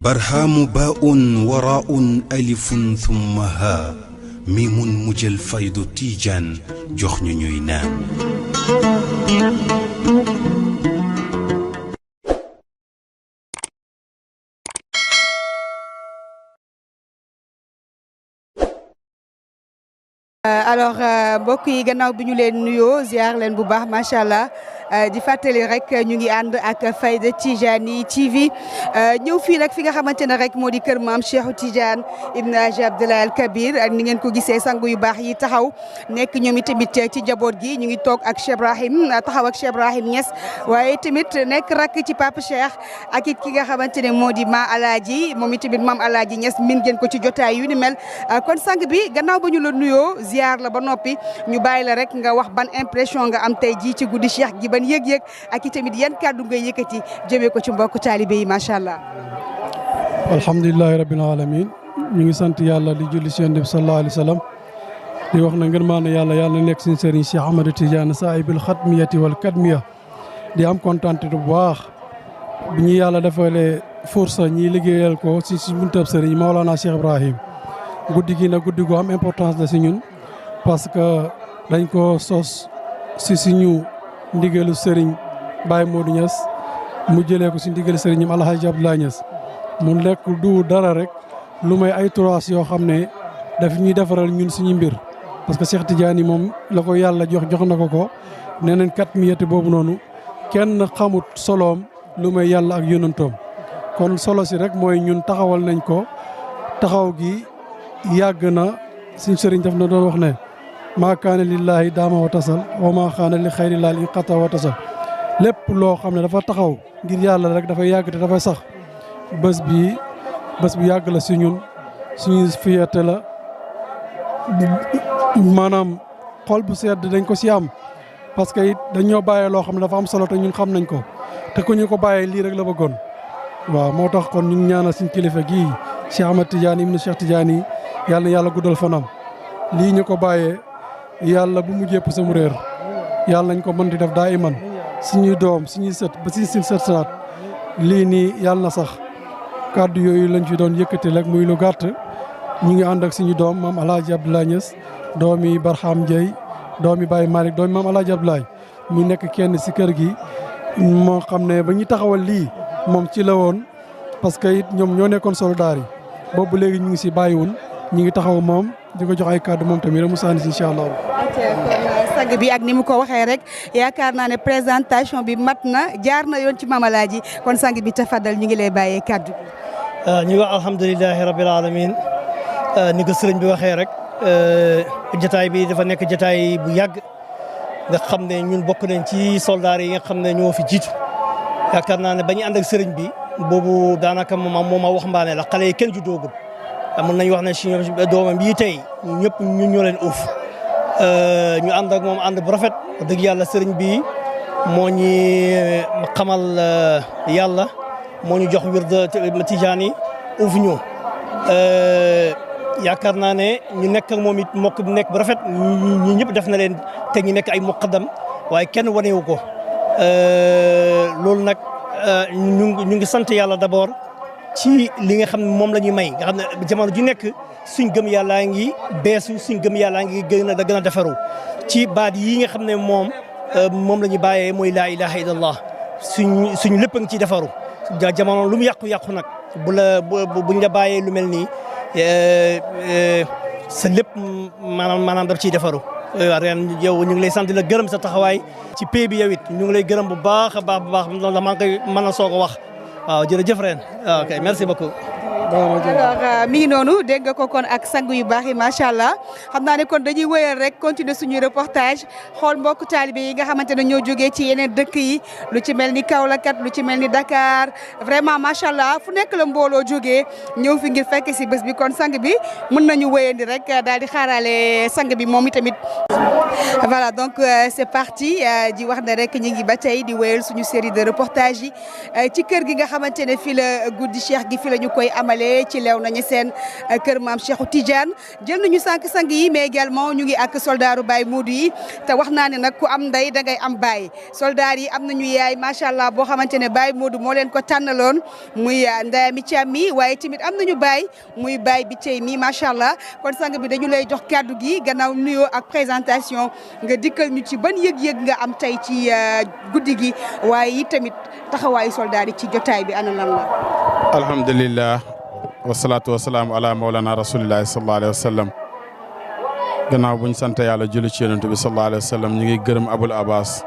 برهام باء وراء ألف ثم ها ميم مجل فيض تيجان جخن نينان alors mbokk yi gannaaw bi ñu leen nuyoo ziar leen bu baax macha allah di fàttali rek ñu ngi ànd ak Fayda Tijani TV ñëw fii nag fi nga xamante ne rek moo di kër maam Cheikh Tidiane Ibn Hadji Abdoulaye Al Kabir ak ni ngeen ko gisee sangu yu baax yi taxaw nekk ñoom itamit ci njaboot gi ñu ngi toog ak Cheikh Ibrahim taxaw ak Cheikh Ibrahim Niass waaye tamit nekk rakk ci Papa Cheikh ak it ki nga xamante ne moo di ma Alaaji moom itamit maam Alaaji Niass min ngeen ko ci jotaay yu ni mel kon sang bi gannaaw ba ñu la nuyoo ziar la ba noppi ñu bàyyi la rek nga wax ban impression nga am tey jii ci guddi Cheikh gi ban yëg-yëg ak itamit yan kàddu ngay yëkkati jëmee ko ci mbokku taalibe yi macha allah. alhamdulilahi rabbil alamin ñu ngi sant yàlla di julli ci Yonent bi sallallahu alayhi wa sallam di wax na ngeen maa ne yàlla nekk suñu sëriñ Cheikh Ahmadou Tidiane saahibul xatmiyati wal kadmiya di am kontaan bu baax bi ñu yàlla defalee fursa ñi liggéeyal ko ci buntab sëriñ Maolana Cheikh Ibrahim guddi gi nag guddi gu am importance la si ñun parce que dañ ko sos si suñu ndigalu sëriñ Baye Modou Niass mu jëlee ko si ndigalu sëriñ ñim Alhaji Abdoulaye Niass mu nekk du dara rek lu may ay turaas yoo xam ne daf ñuy defaral ñun suñu mbir parce que Cheikh Tidiane moom la ko yàlla jox na ko nee nañ kat miyete boobu noonu kenn xamut soloom lu may yàlla ak yonantoom kon solo si rek mooy ñun taxawal nañ ko taxaw gi yàgg na suñ sëriñ daf na doon wax ne maa kaana lillaahi daama wa tasal wa maa kaana li xayri laal inqata wa tasal lépp loo xam ne dafa taxaw ngir yàlla rek dafay yàgg te dafay sax bés bu yàgg la si ñun suñu fierté la maanaam xol bu sedd dañ ko si am parce que it dañoo bàyyee loo xam ne dafa am solo te ñun xam nañ ko te ku ñu ko bàyyee lii rek la bëggoon waaw moo tax kon ñu ngi ñaanal suñ kilifa gii Cheikh Ahmad Tidiane ibnu Cheikh Tidiane yàlla na yàlla guddal fanam lii ñu ko bàyyee yàlla bu mu jépp sama réer yàlla nañ ko mën di def daa iman suñuy doom suñuy sët ba si suñ sët salaat lii nii yàlla na sax kàddu yooyu lañ fi doon yëkkati rek muy lu gàtt ñu ngi ànd ak suñu doom maam Alhaji Abdoulaye Niass doomi Barham Ndiaye doomi Baye Malick doomi maam Alhaji Abdoulaye mu nekk kenn si kër gi moo xam ne ba ñu taxawal lii moom ci la woon parce que it ñoom ñoo nekkoon soldaar yi boobu léegi ñu ngi si bàyyiwul ñu ngi taxaw moom di ko jox ay kàddu moom tamit rek mu sànni si incha allah. sang bi ak ni mu ko waxee rek yaakaar naa ne présentation bi mat na jaar na yoon ci Mame Alhaji kon sang bi tafadal ñu ngi lay bàyyee kàddu gi. ñu wax alhamdulilahi rabbil alamin ni ko sëriñ bi waxee rek jotaay bi dafa nekk jotaay bu yàgg nga xam ne ñun bokk nañ ci soldats yi nga xam ne ñoo fi jiitu yaakaar naa ne ba ñu ànd ak sëriñ bi boobu daanaka moom wax mbaane la xale yi kenn juddoogul mun nañu wax ne si doomam bii tey ñëpp ñun ñoo leen uuf ñu ànd ak moom ànd bu rafet dëgg yàlla sëriñ bi moo ñi xamal yàlla moo ñu jox wirda Tijaan yi uuf ñu yaakaar naa ne ñu nekk ak moom it mokk nekk bu rafet ñi ñëpp def na leen te ñu nekk ay muqaddam waaye kenn wanewu ko loolu nag ñu ngi sant yàlla d'abord ci li nga xam ne moom la ñuy may nga xam ne jamono ji nekk suñ gëm yàllaa ngi beesu suñ gëm yàllaa ngi gën a defaru ci baat yi nga xam ne moom la ñuy bàyyee mooy laa ilaha illallah suñ lépp a ngi ciy defaru jamono lu mu yàqu-yàqu nag buñ la bàyyee lu mel nii sa lépp maanaam daf ciy defaru ren yow ñu ngi lay sant la gërëm sa taxawaay ci pay bi yow it ñu ngi lay gërëm bu baax a baax loolu la maa ngi koy mën a soog a wax waaw jërëjëf ren ok merci beaucoup. alors mi ngi noonu dégg nga ko kon ak sang yu baax yi macha allah xam naa ne kon dañuy wëyal rek continuer suñu reportage xool mbokku taalibe yi nga xamante ne ñoo jógee ci yeneen dëkk yi lu ci mel ni Kaolack lu ci mel ni Dakar vraiment macha allah fu nekk la mbooloo jógee ñëw fi ngir fekk si bés bi kon sang bi mën nañu wëyandi rek daal di xaarale sang bi moom itamit. Voilà, donc c'est parti di wax ne rek ñu ngi ba tey di wéyal suñu série de reportage yi ci kër gi nga xamante ne fii la guddi Cheikh gi fii la ñu koy amalee ci lew nañu seen kër maam Cheikhou Tidiane jël nañu sànq sang yi mais également ñu ngi ak soldaaru Baye Modou yi te wax naa ne nag ku am ndey da ngay am baay soldaar yi am nañu yaay macha allah boo xamante ne Baye Modou moo leen ko tànnaloon muy Ndayami Thiam mi waaye tamit am nañu baay muy baay bi tey mi macha allah kon sang bi dañu lay jox kàddu gi gannaaw nuyoo ak présentation nga dikkal ñu ci ban yëg-yëg nga am tey ci guddi gi waaye yi tamit taxawaayu soldaar yi ci jotaay bi ana lan la. alhamdulillah wasalaatu wasalaamu ala mawlana rasulillahi sallallahu alayhi wa sallam gannaaw buñ sant yàlla julli ci yonent bi sallallahu alayhi wa sallam ñu ngi gërëm Abul Abbas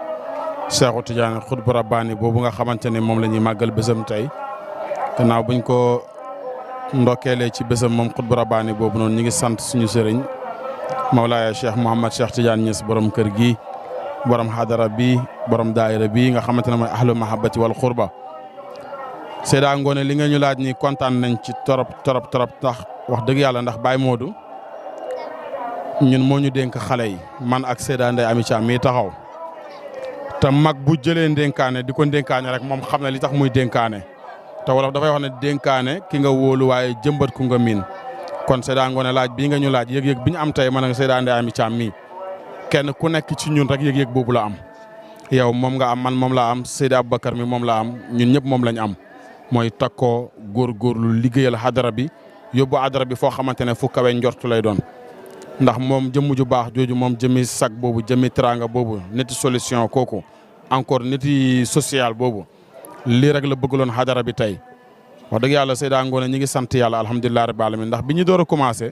Cheikhou Tidiane xutbu rabbaani boobu nga xamante ne moom la ñuy màggal bésam tey gannaaw buñ ko ndokkeelee ci bésam moom xutbu rabbaani boobu noonu ñu ngi sant suñu sëriñ Mawlaaya Cheikh Mouhamad Cheikh Tidiane Niass borom kër gi borom hadara bi borom daayira bi nga xamante ne mooy ahlu mahabbati wal xurba Seyda Ngoné li nga ñu laaj ni kontaan nañ ci torop ndax wax dëgg yàlla ndax Baye Modou ñun moo ñu dénk xale yi man ak Seyda Ndayami Thiam mii taxaw te mag bu jëlee ndénkaane di ko ndénkaane rek moom xam ne li tax muy dénkaane te wolof dafay wax ne dénkaane ki nga wóolu waaye jëmbat ku nga miin kon Seyda Ngoné laaj bii nga ñu laaj yëg-yëg bi ñu am tey man ak Seyda Ndayami Thiam mii kenn ku nekk ci ñun rek yëg-yëg boobu la am yow moom nga am man moom la am Seyda Aboubacar mi moom la am ñun ñëpp moom lañ am mooy takkoo góorgóorlu liggéeyal hadara bi yóbbu hadara bi foo xamante ne fu kawe njortu lay doon ndax moom jëmm ju baax jooju moom jëmi sag boobu jëmi teranga boobu niti solution kooku encore niti social boobu lii rek la bëggaloon hadara bi tey wax dëgg yàlla Seyda Ngoné ñi ngi sant yàlla alhamdulilah rabbil alamin ndax bi ñu door a commencé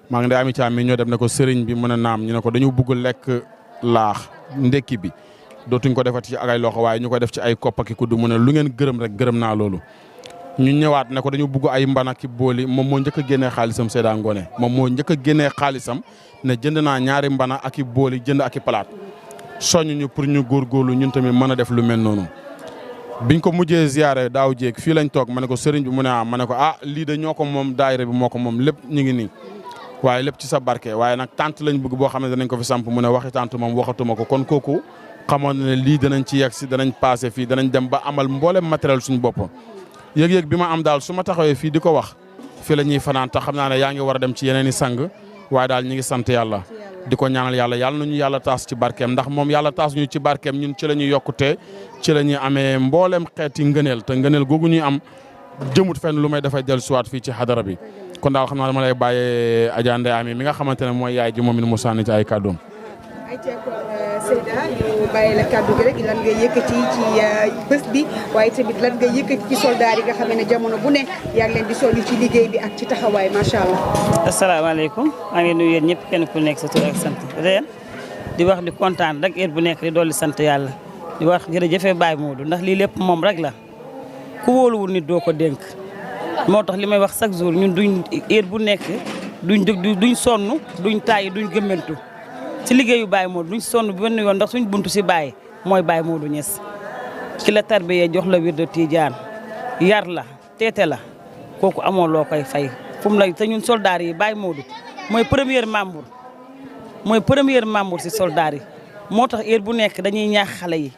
maa ngi Ndayami Thiam mi ñoo dem ne ko sëriñ bi mën a naam ñu ne ko dañu bëgg lekk laax ndekki bi dootuñ ko defati ci ak ay loxo waaye ñu koy def ci ay koppaki kuddu mu ne lu ngeen gërëm rek gërëm naa loolu ñu ñëwaat ne ko dañu bëgg ay mbana ki booli moom moo njëkk a génnee xaalisam Seyda Ngoné moom moo njëkk a génnee xaalisam ne jënd naa ñaari mbana ak i booli jënd ak i palaat soññ ñu pour ñu góorgóorlu ñun tamit mën a def lu mel noonu biñ ko mujjee ziyaare daaw jéeg fii lañ toog ma ne ko sëriñ bi mu ne ma ne ko lii de ñoo ko moom daayira bi moo ko moom lépp ñu ngi nii waaye lépp ci sa barke waaye nag tant lañ bëgg boo xam ne danañ ko fi samp mu ne waxi tant moom waxatuma ko kon kooku xamoon ne lii danañ ci yegg si danañ passé fii danañ dem ba amal mboolem matériel suñu bopp yëg-yëg bi ma am daal su ma taxawee fii di ko wax fii la ñuy fanaan te xam naa ne yaa ngi war a dem ci yeneen i sang waaye daal ñi ngi sant yàlla di ko ñaanal yàlla yàlla nañu yàlla taas ci barkeem ndax moom yàlla taas ñu ci barkeem ñun ci la ñuy yokkute ci la ñuy amee mboolem xeeti ngëneel te ngëneel googu ñuy am jëmut fenn lu may dafay dellusiwaat fii ci hadara bi kon daal xam naa dama lay bàyyee Adja Ndayami mi nga xamante ne mooy yaay ji moom it mu sànni ci ay kàddoom. Seyda ñu bàyyi la kàddu gi rek lan nga yëkkati ci bés bi waaye tamit lan nga yëkkati ci soldaar yi nga xam ne jamono bu ne yaa ngi leen di soññ ci liggéey bi ak ci taxawaay macha allah. asalaamaaleykum maa ngi nuyu yéen ñëpp kenn ku nekk sa tur ak sant ren di wax di kontaan rek heure bu nekk di dolli sant yàlla di wax jërëjëf Baye Modou ndax lii lépp moom rek la ku wóoluwul nit doo ko dénk moo tax li may wax chaque jour ñun duñ heure bu nekk duñ sonn duñ tàyyi duñ gëmmentu ci liggéeyu Baye Modou duñ sonn benn yoon ndax suñ buntu si Baye mooy Baye Modou Niass ki la tarbiyee jox la wirdu Tidiane yar la teete la kooku amoo loo koy fay fu mu la te ñun soldats yi Baye Modou mooy premier membre si soldats yi moo tax heure bu nekk dañuy ñaax xale yi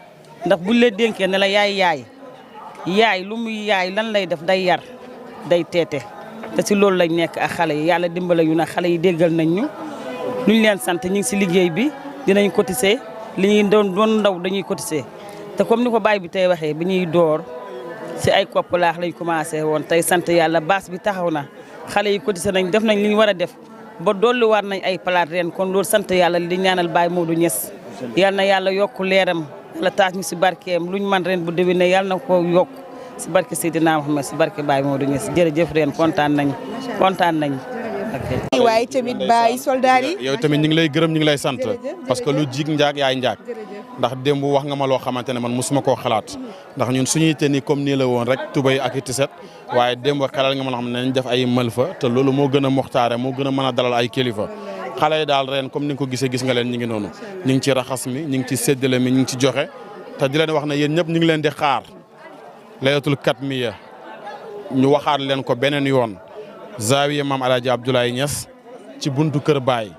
ndax buñ la dénkee ne la yaay lu muy yaay lan lay def day yar day teete te si loolu lañ nekk ak xale yi yàlla dimbale yu nag xale yi déggal nañ ñu luñ leen sant ñu ngi si liggéey bi dinañ cotiser li ñuy doon ndaw dañuy cotiser te comme ni ko baay bi tey waxee bi ñuy door si ay kopp laax lañ commencé woon tey sant yàlla baas bi taxaw na xale yi cotiser nañ def nañ li ñu war a def ba dolli war nañ ay palaat ren kon loolu sant yàlla di ñaanal Baye Modou Niass yal na yàlla yokk leeram yàlla taas ñu si barkeem luñ man ren bu déwénee yàlla na ko yokk si barke Seydina Muhammad si barke Baye Modou Niass jërëjëf ren kontaan nañ waaye tamit Baye soldaar yi yow tamit ñu ngi lay gërëm ñu ngi lay sant parce que lu jig njaag yaay njaag ndax démb wax nga ma loo xamante ne man musuma koo xalaat ndax ñun suñuy te ni comme nii la woon rek tubay ak i tiset waaye démb xelal nga ma loo xam ne nañ def ay mëlfa te loolu moo gën a moxtaare moo gën a mën a dalal ay kilifa xale yi daal ren comme ni nga ko gisee gis nga leen ñu ngi noonu ñu ngi ci raxas mi ñu ngi ci séddale mi ñu ngi ci joxe te di leen wax ne yéen ñëpp ñu ngi leen di xaar laylatul katmiya ñu waxaat leen ko beneen yoon Zawiya Maam Alaaji Abdoulaye Niass ci buntu Kër Baay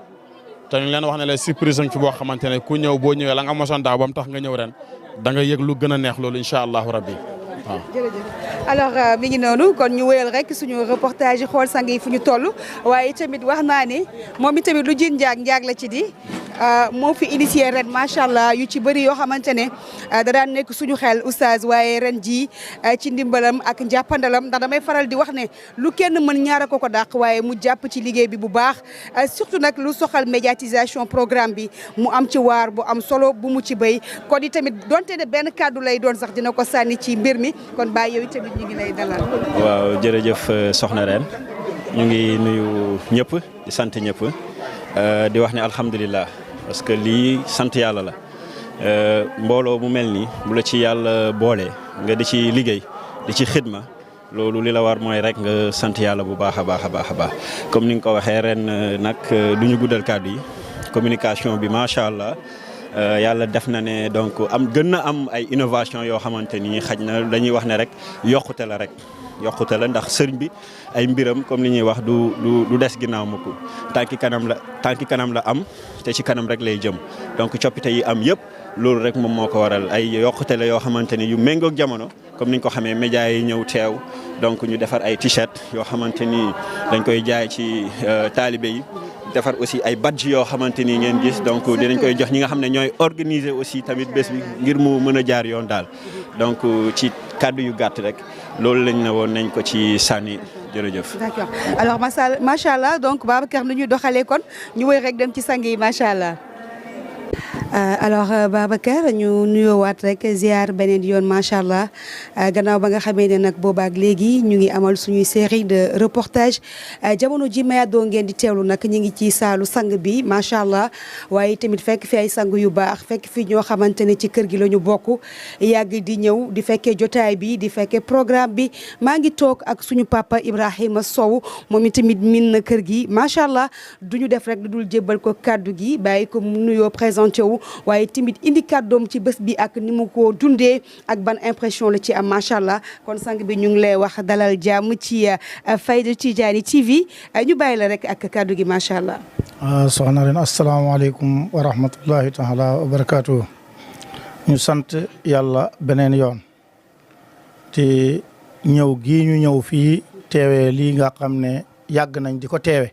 te ñu leen wax ne la surprise fi boo xamante ne ku ñëw boo ñëwee la nga mosoon daaw ba mu tax nga ñëw ren da nga yëg lu gën a neex loolu incha allahu rabbi waaw. jërëjëf alors mi ngi noonu kon ñu wéyal rek suñu reportage yi xool sang yi fu ñu toll waaye tamit wax naa ne moom itamit lu jiin njaag la ci di moo fi initié ren macha allah yu ci bëri yoo xamante ne da daan nekk suñu xel oustaz waaye ren ji ci ndimbalam ak njàppandalam ndax damay faral di wax ne lu kenn mën ñaara ko dàq waaye mu jàpp ci liggéey bi bu baax surtout nag lu soxal médiatisation programme bi mu am ci waar bu am solo bu mu ci béy kon i tamit donte ne benn kàddu lay doon sax dina ko sànni ci mbir mi kon bàyyi yow tamit ñu ngi lay dalal. waaw jërëjëf soxna Reine ñu ngi nuyu ñëpp di sant ñëpp di wax ne alhamdulilah parce que lii sant yàlla la mbooloo mu mel nii bu la ci yàlla boole nga di ci liggéey di ci xidma loolu li la war mooy rek nga sant yàlla bu baax a baax a baax a baax comme ni nga ko waxee ren nag du ñu guddal kàddu yi communication bi macha allah. yàlla def na ne donc gën na am ay innovation yoo xamante ni xaj na dañuy wax ne rek yokkute la ndax sëriñ bi ay mbiram comme li ñuy wax du des ginnaaw mukk tànki kanam la am te ci kanam rek lay jëm donc coppite yi am yëpp loolu rek moom moo ko waral ay yokkute la yoo xamante ni yu méngoog jamono comme ni ñu ko xamee médias yi ñëw teew donc ñu defar ay t-shirt yoo xamante ni dañ koy jaay ci taalibe yi. defar aussi ay badge yoo xamante ni ngeen gis donc dinañ koy jox ñi nga xam ne ñooy organiser aussi tamit bés bi ngir mu mën a jaar yoon daal donc ci kàddu yu gàtt rek loolu lañ ne woon nañ ko ci sànni jërëjëf. d'accord alors macha allah donc Babacar nu ñuy doxalee kon ñu wéy rek dem ci sang yi macha allah. alors Babacar ñu nuyoowaat rek ziar beneen yoon macha allah gannaaw ba nga xamee ne nag boobaak léegi ñu ngi amal suñuy série de reportage jamono ji mayadoo ngeen di teewlu nag ñu ngi ci saalu sang bi macha allah waaye tamit fekk fi ay sang yu baax fekk fi ñoo xamante ne ci kër gi la ñu bokk yàgg di ñëw di fekkee jotaay bi di fekkee programme bi maa ngi toog ak suñu papa Ibrahima Sow moom itamit min na kër gi macha allah du ñu def rek lu dul jébbal ko kàddu gi bàyyi ko mu nuyoo présenté wu. waaye tamit indi kàddoom ci bés bi ak ni mu ko dundee ak ban impression la ci am macha allah kon sang bi ñu ngi lay wax dalal jàmm ci Fayda Tidiane TV ñu bàyyi la rek ak kàddu gi macha allah. soxna Reine asalaamaaleykum wa rahmatullahi taala wa barakaatu. ñu sant yàlla beneen yoon te ñëw gii ñu ñëw fii teewee lii nga xam ne yàgg nañ di ko teewe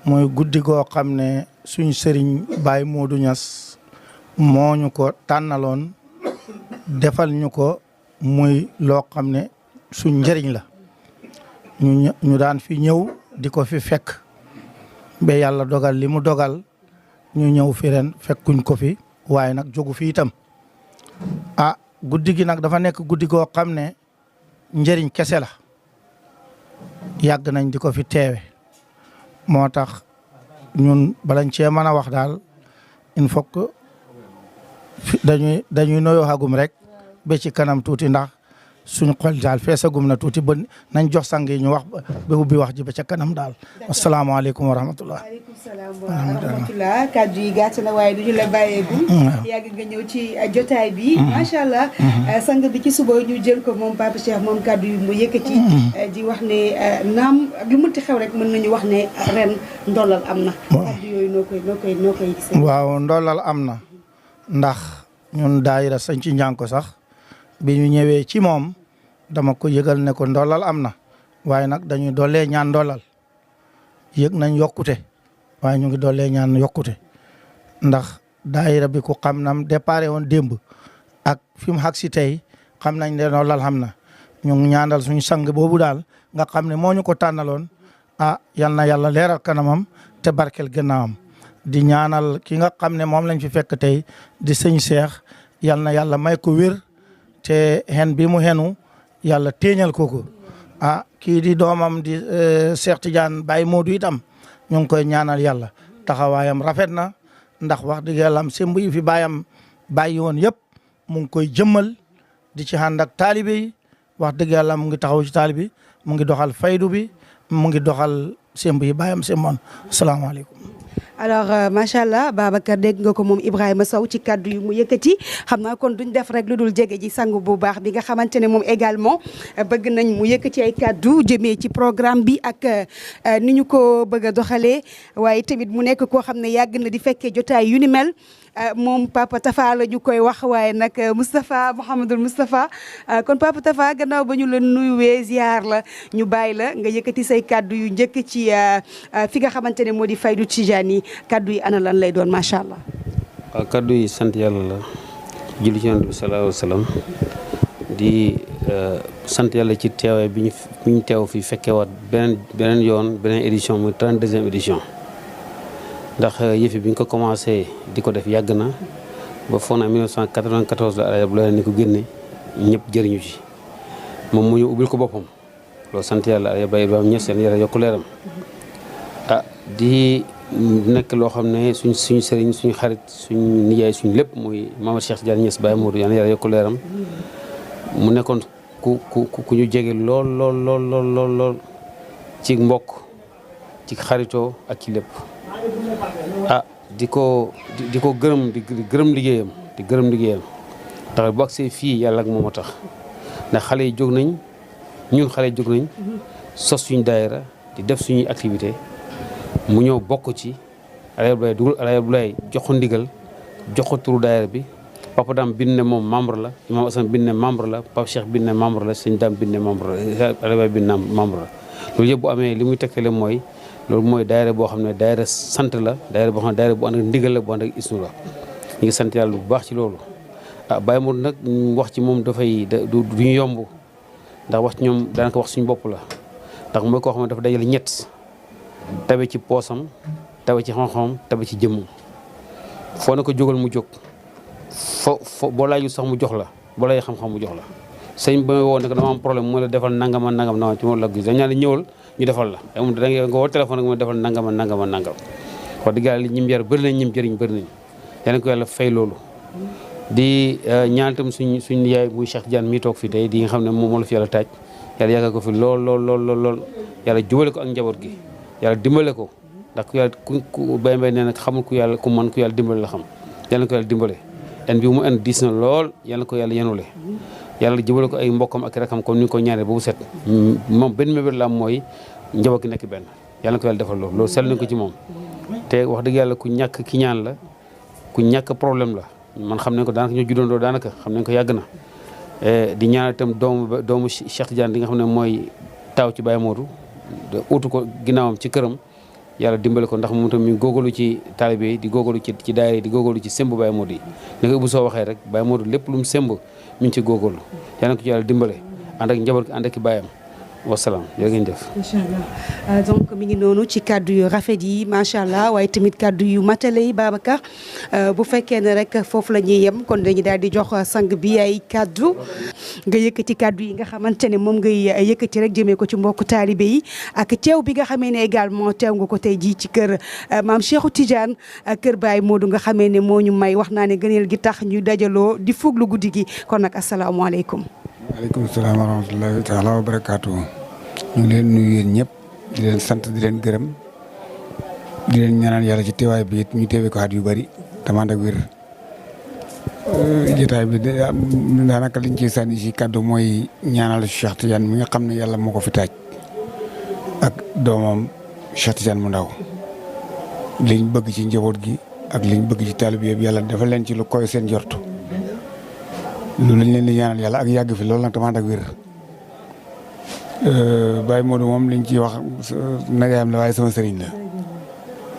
mooy guddi goo xam ne suñ sëriñ Baye Modou Niass moo ñu ko tànnaloon defal ñu ko muy loo xam ne suñ njëriñ la ñu daan fi ñëw di ko fi fekk ba yàlla dogal li mu dogal ñu ñëw fi ren fekkuñ ko fi waaye nag jógu fi itam guddi gi nag dafa nekk guddi goo xam ne njëriñ kese la yàgg nañ di ko fi teewe moo tax ñun balañ cee mën a wax daal il faut que dañuy noyoo xagum rek ba ci kanam tuuti ndax suñu xol daal feesagum na tuuti ba nañ jox sang yi ñu wax ba ubbi wax ji ba ca kanam daal. asalaamaaleykum wa rahmatullah. waaleykum salaam wa rahmatullah kàddu yi gàtt na waaye duñu la bàyyeegum. yàgg nga ñëw ci jotaay bi. macha allah sang bi ci suba ñu jël ko moom Papa Cheikh moom kàddu yi mu yëkkati. di wax ne naam lu mënti xew rek mën nañu wax ne ren ndolal am na. kàddu yooyu noo koy gisee. waaw ndolal am na ndax ñun daayira sañ ci njànko sax. bi ñu ñëwee ci moom dama ko yëgal ne ko ndolal am na waaye nag dañuy dollee ñaan ndolal yëg nañ yokkute waaye ñu ngi dollee ñaan yokkute ndax daayira bi ku xam nam déparé woon démb ak fi mu xag si tey xam nañ ne ndolal xam na ñu ngi ñaanal suñu sang boobu daal nga xam ne moo ñu ko tànnaloon yal na yàlla leeral kanamam te barkel gannaawam di ñaanal ki nga xam ne moom lañ fi fekk tey di sëñ Cheikh yal na yàlla may ko wér te xen bi mu xenu yàlla téeñal ko kii di doomam di Cheikh Tidiane Baye Modou itam ñu ngi koy ñaanal yàlla taxawaayam rafet na ndax wax dëgg yàlla am semb yi fi baayam bàyyi woon yëpp mu ngi koy jëmmal di ci ànd ak taalibe yi wax dëgg yàlla mu ngi taxaw ci taalibe mu ngi doxal faydu bi mu ngi doxal semb yi baayam semboon asalaamaaleykum. alors macha allah Babacar dégg nga ko moom Ibrahima Sow ci kaddu yu mu yëkkati xam naa kon duñ def rek lu dul jege ji sangu bu baax bi nga xamante ne moom également bëgg nañ mu yëkkati ay kaddu jëmee ci programme bi ak ni ñu ko bëgg a doxalee waaye tamit mu nekk koo xam ne yàgg na di fekkee jotaay yu ni mel moom Papa Tafa la ñu koy wax waaye nag Moustapha Mouhamadul Moustapha kon Papa Tafa gannaaw ba ñu la nuyuwee ziar la ñu bàyyi la nga yëkkati say kaddu yu njëkk ci fi nga xamante ne moo di Faydu Tijani kaddu yi ana lan lay doon macha allah. waaw kaddu yi sant yàlla la julli ci Yonent bi sallallahu alayhi wa sallam di sant yàlla ci teewaay bi ñu teew fi fekkeewaat beneen yoon beneen édition muy 32e édition. ndax yëfi bi ñu ko commencé di ko def yàgg na ba foog naa 1994 la Alaaji Abdoulaye ni ko génne ñëpp jëriñu ci moom mu ñu ubbil ko boppam loolu sant yàlla Alaaji Baye Ibrahima Niass seen yàlla yokku leeram di nekk loo xam ne suñu sëriñ suñu xarit suñu nijaay suñu lépp muy Mamadou Cheikh Tidiane Niass Baye Modou yàlla yokku leeram mu nekkoon ku ñu jege lool ci mbokk ci xaritoo ak ci lépp di ko gërëm di gërëm liggéeyam tax bu agsee fii yàlla ak moom a tax ndax xale yi jóg nañ ñun xale yi jóg nañ sos suñu daayira di def suñuy activité mu ñëw bokk ci Alaaji Abdoulaye jox ko ndigal jox ko turu daayira bi Papa Dame bind ne moom membre la Imam Assane bind ne membre la Pape Cheikh bind ne membre la Sëñ Dame bind ne membre la Alaaji bind ne membre la loolu yëpp bu amee li muy tegtale mooy loolu mooy daayira boo xam ne daayira sant la daayira boo xam ne daayira bu ànd ak ndigal la bu ànd ak isnu la ñu ngi sant yàlla bu baax ci loolu Baye Modou nag wax ci moom dafay du ñu yomb ndax wax ci ñoom daanaka wax suñu bopp la ndax mooy koo xam ne dafa dajale ñett tabe ci poosam tabe ci xam-xamam tabe ci jëmmam foo na ko jógal mu jóg fo boo laajul sax mu jox la boo laajee xam-xam mu jox la sëñ ba may woo ne ko dama am problème mooy la defal nangama nangam na ci moom la gis dañ ñaan la ñëwal ñu defal la amul da nga woo téléphone ak ma defal nangama nangam wax dëgg yàlla li ñim yar bëri nañ ñim jëriñ bëri nañ yàlla ko yàlla fay loolu di ñaan itam suñ yaay muy Cheikh Tidiane mi toog fi tey di nga xam ne moom la fi yàlla taaj yàlla yàggal ko fi lool yàlla jubale ko ak njaboot gi yàlla dimbale ko ndax ku yàlla ku bay nee nag xamul ku yàlla ku man ku yàlla dimbale la xam yàlla ko yàlla dimbale en bi mu en diis na lool yàlla ko yàlla yenule yàlla jubale ko ay mbokkam ak rakam comme ni ko ñaanee ba mu set moom benn mébét la am mooy njaboot gi nekk benn yàlla ko yàlla defal loolu seetlu nañ ko ci moom te wax dëgg yàlla ku ñàkk ki ñaan la ku ñàkk problème la man xam nañ ko daanaka ñoo juddandoo daanaka xam nañ ko yàgg na di ñaanal itam doomu Cheikh Tidiane di nga xam ne mooy taaw ci Baye Modou utu ko ginnaawam ci këram yàlla dimbale ko ndax moom tam mi góogalu ci taalibe yi di góogalu ci daayira di góogalu ci semb Baye Modou yi ni nga bu soo waxee rek Baye Modou lépp lu mu semb mi ngi ci góogalu yàlla ko ci yàlla dimbale ànd ak njaboot ànd ak baayam wasalaam jërë ngeen jëf. macha allah donc mi ngi noonu ci kaddu yu rafet yi macha allah waaye tamit kaddu yu matale yi Babacar bu fekkee ne rek foofu la ñuy yem kon dañuy daal di jox sang bi ay kaddu nga yëkkati kaddu yi nga xamante ne moom ngay yëkkati rek jëmee ko ci mbokku taalibe yi ak teew bi nga xamee ne également teew nga ko tey jii ci kër maam Cheikhou Tidiane kër Baye Modou nga xamee ne moo ñu may wax naa ne gëneel gi tax ñu dajaloo di fuglu guddi gi kon nag asalaamaaleykum. waaleykum salaam wa rahmatullahi taala wa barakaatu. ñu ngi leen nuyu yéen ñëpp di leen sant di leen gërëm di leen ñaanal yàlla ci teewaay bi it ñu teewee ko at yu bari tamit ak wér. jotaay bi daanaka liñ ciy sànni si kàddu mooy ñaanal Cheikh Tidiane mi nga xam ne yàlla moo ko fi taaj ak doomam Cheikh Tidiane mu ndaw liñ bëgg ci njaboot gi ak liñ bëgg ci taalibe bi yàlla dafa leen ci lu koy seen jortu. loolu lañ leen di ñaanal yàlla ak yàgg fi loolu nag tamit ak wér Baye Modou moom liñ ciy wax najaayam la waaye sama sëriñ la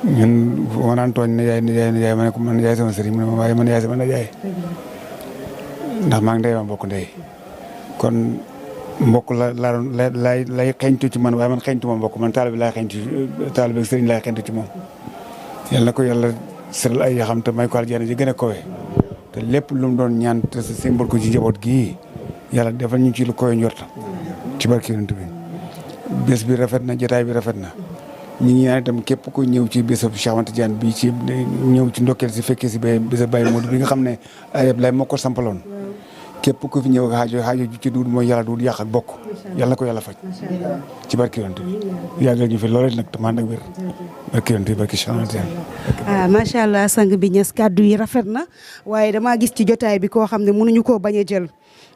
ñun bu ma naan tooñ najaay ma ne ko man najaay sama sëriñ mu ne ma waaye man najaay sama najaay ndax maa ngi ndey ma bokk ndey kon mbokk lay xeeñtu ci man waaye man xeeñtu ma mbokk man taalibe laay xeeñtu taalibe sëriñ laay xeeñtu ci moom yàlla na ko yàlla sëral ay yaxam te may ko aljana ji gën a kowe te lépp lu mu doon ñaan te simbal ko ci njaboot gii yàlla defal ñu ci lu koy njort ci barke Yonent bi bés bi rafet na jotaay bi rafet na ñu ngi ñaan itam képp ku ñëw ci bésab Cheikh Ahmad Tidiane bi ci ñëw ci ndokkeel si fekkee si bésab Baye Modou bi nga xam ne ayib lay moo ko sampaloon képp ku fi ñëw xaajo ju ci duud mooy yàlla duud yàq ak bokk yàlla na ko yàlla faj ci barke yonent bi yàggal ñu fi loolu nag te man ak wér barke yonent bi barke macha allah sang bi Niass kàddu yi rafet na waaye damaa gis ci jotaay bi koo xam ne mënuñu koo bañ a jël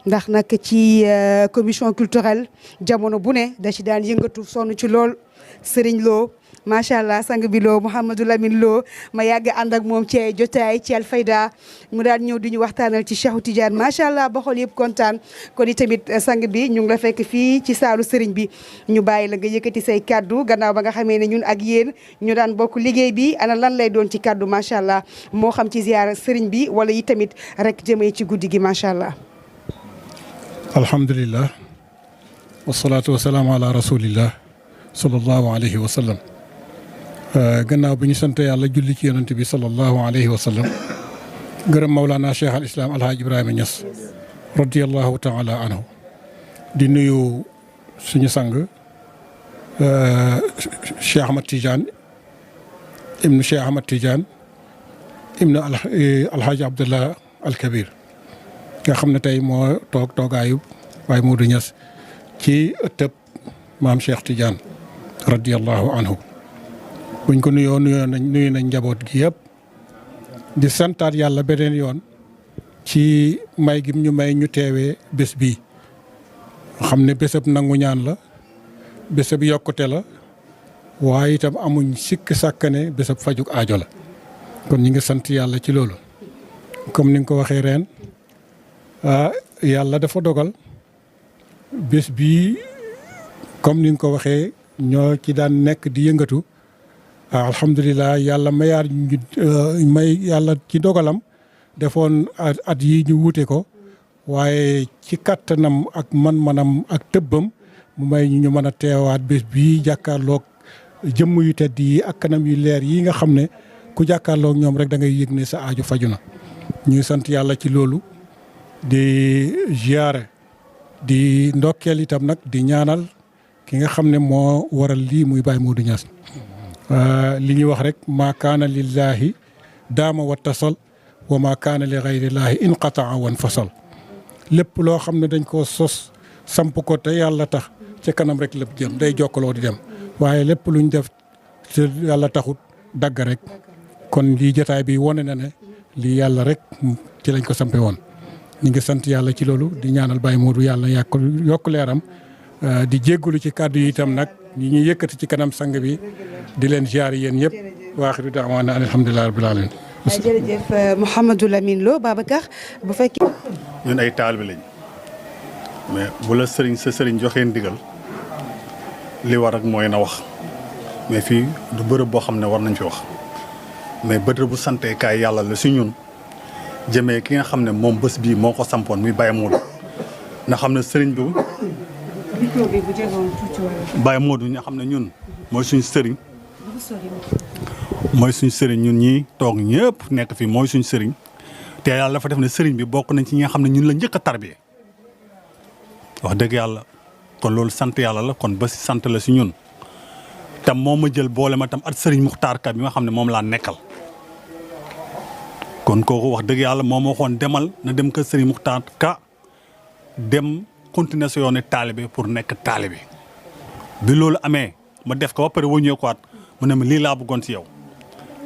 ndax nag ci commission culturelle jamono bu ne da ci daan yëngatu sonn ci lool Serigne Lo macha allah sang bi Lo Mouhamadou Lamine Lo ma yàgg ànd ak moom ci jotaay ci Alfayda mu daan ñëw di ñu waxtaanal ci Cheikhu Tidiane macha allah ba xol yëpp kontaan kon itamit sang bi ñu ngi la fekk fii ci saalu Serigne bi ñu bàyyi la nga yëkkati say kaddu gannaaw ba nga xamee ne ñun ak yéen ñu daan bokk liggéey bi ana lan lay doon ci kaddu macha allah moo xam ci ziyaara Serigne bi wala yi tamit rek jëmee ci guddi gi macha allah. alhamdulillah wasalaatu wasalaamu ala rasulillah sallallahu alayhi wa sallam gannaaw bi ñu sant yàlla julli ci yonent bi sallallahu alayhi wa sallam gërëm Mawlana Cheikh al Islam Alhaaj Ibrahima Niass radiyallahu taala anhu di nuyu suñu sang Cheikh Ahmad Tidiane ibnu Cheikh Ahmad Tidiane ibnu Alhaaj Abdullah al Kabir nga xam ne tey moo toog toogaayu Baye Modou Niass ci ëttëb maam Cheikh Tidiane radiyallahu anhu buñ ko nuyu nañ njaboot gi yëpp di santaat yàlla beneen yoon ci may gim ñu may ñu teewee bés bii xam ne bésab nangu ñaan la bésab yokkute la waaye itam amuñ sikk sàkkane bésab fajuk aajo la kon ñi ngi sant yàlla ci loolu comme ni nga ko waxee ren yàlla dafa dogal bés bii comme ni nga ko waxee ñoo ci daan nekk di yëngatu alhamdulilah yàlla may yàlla ci dogalam defoon at yi ñu wuute ko waaye ci kattanam ak man-manam ak tëbbam mu may ñu mën a teewaat bés bii jàkkaarloog jëmm yu tedd yi ak kanam yu leer yi nga xam ne ku jàkkaarloog ñoom rek da ngay yëg ne sa aaju faju na ñuy sant yàlla ci loolu di ziyaare di ndokkeel itam nag di ñaanal ki nga xam ne moo waral lii muy Baye Modou Niass li ñuy wax rek maa kaana lillahi daama wa tasal wa maa kaana li gayrillaahi inqataa wan fasal lépp loo xam ne dañ koo sos samp ko te yàlla tax ca kanam rek lépp jëm day jokkaloo di dem waaye lépp luñ def te yàlla taxut dagg rek kon lii jotaay bi wane na ne lii yàlla rek ci lañ ko sampe woon ñu ngi sant yàlla ci loolu di ñaanal Baye Modou yàlla yokk leeram di jéggalu ci kàddu yi itam nag ñi ñuy yëkkati ci kanam sang bi di leen ziar yéen ñëpp wa axiru da'waana alhamdulillahi rabbil alamin jërëjëf Mouhamadou Lamine Lo Babacar bu fekkee ñun ay taalibe lañ mais bu la sa sëriñ joxee ndigal li war ak mooy na wax mais fii du bërëb boo xam ne war nañ fi wax mais bërëb bu santee kaay yàlla la si ñun jëmee ki nga xam ne moom bés bii moo ko sampoon muy Baye Modou nga xam ne sëriñ bi Baye Modou nga xam ne ñun mooy suñu sëriñ ñun ñii toog ñëpp nekk fii mooy suñu sëriñ te yàlla dafa def ne sëriñ bi bokk nañ ci ñi nga xam ne ñun la njëkk a tarbiyee wax dëgg yàlla kon loolu sant yàlla la kon ba si sant la si ñun tam moom ma jël boole ma tam at sëriñ Muxtaar Ka bi nga xam ne moom laa nekkal kon kooku wax dëgg yàlla moom waxoon demal na dem ko sëriñ Muxtaar Ka dem continuer sa yoonu taalibe pour nekk taalibe bi loolu amee ma def ko ba pare wëññeekuwaat mu ne ma lii laa bëggoon si yow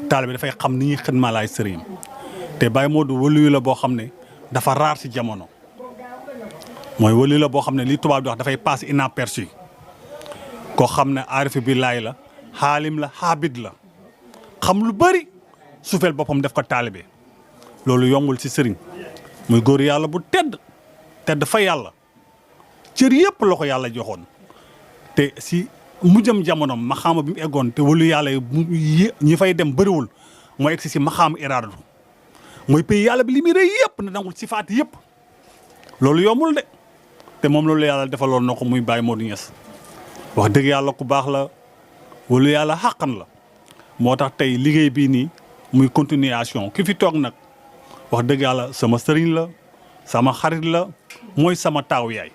taalibe dafay xam ni ñuy xidmaa laay sëriñ te Baye Modou waliyu la boo xam ne dafa raar si jamono mooy waliyu la boo xam ne li tubaab di wax dafay passer inaperçu koo xam ne aarifi bi laay la xaalim la xaabid la xam lu bëri suufeel boppam def ko taalibe loolu yombul si sëriñ muy góor yàlla bu tedd fa yàlla cër yëpp la ko yàlla joxoon te si mujjam jamono maxaama bi mu eggoon te walu yàlla ñi fay dem bëriwul mooy egsi si maxaama iraadatu mooy pays yàlla bi li muy rëy yëpp na dangul sifaat yëpp loolu yombul de te moom loolu yàlla defaloon na ko muy Baye Modou Niass wax dëgg yàlla ku baax la walu yàlla xàqan la moo tax tey liggéey bii nii muy continuation ki fi toog nag wax dëgg yàlla sama sëriñ la sama xarit la mooy sama taaw yaay